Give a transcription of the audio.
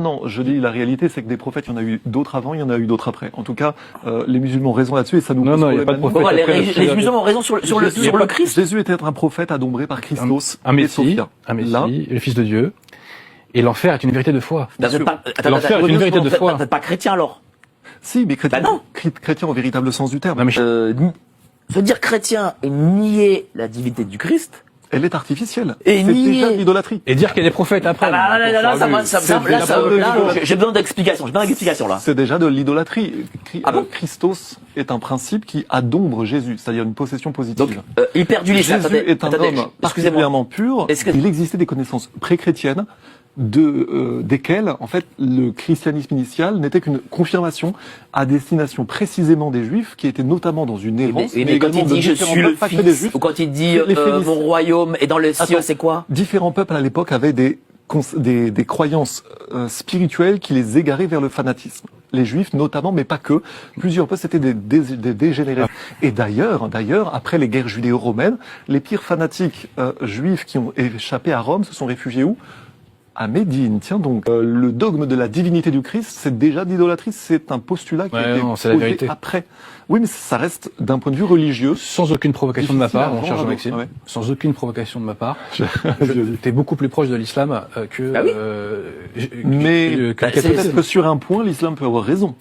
Non, je dis la réalité, c'est que des prophètes, il y en a eu d'autres avant, il y en a eu d'autres après. En tout cas, les musulmans ont raison là-dessus et ça nous pose il n'y a pas de prophète. Les musulmans ont raison sur le Christ. Jésus était un prophète adombré par Christos, un Messie, le Fils de Dieu. Et l'enfer est une vérité de foi. L'enfer est une vérité de foi. Vous n'êtes pas chrétien alors? Si, mais chrétien au véritable sens du terme. Non, mais se dire chrétien et nier la divinité du Christ. Elle est artificielle. Et c'est déjà l'idolâtrie. Et dire qu'il y a des prophètes après. J'ai besoin d'explications. Là. C'est déjà de l'idolâtrie. Bon Christos est un principe qui adombre Jésus, c'est-à-dire une possession positive. Donc, il perd du Jésus est un homme particulièrement pur. Il existait des connaissances pré-chrétiennes desquelles, en fait, le christianisme initial n'était qu'une confirmation à destination précisément des Juifs, qui étaient notamment dans une errance. Mais quand il dit « je suis le Fils », ou quand il dit « mon royaume est dans le ciel », c'est quoi? Différents peuples à l'époque avaient des croyances spirituelles qui les égaraient vers le fanatisme. Les Juifs notamment, mais pas que. Plusieurs peuples, c'était des dégénérés. Et d'ailleurs, après les guerres judéo-romaines, les pires fanatiques juifs qui ont échappé à Rome se sont réfugiés où? À Médine. Tiens donc, le dogme de la divinité du Christ, c'est déjà de l'idolâtrie, c'est un postulat qui a été posé après. Oui, mais ça reste d'un point de vue religieux. Sans aucune provocation de ma part, mon cher Jean-Maxime. Ouais. Sans aucune provocation de ma part. T'es beaucoup plus proche de l'islam que... Bah oui. Mais peut-être que sur un point, l'islam peut avoir raison.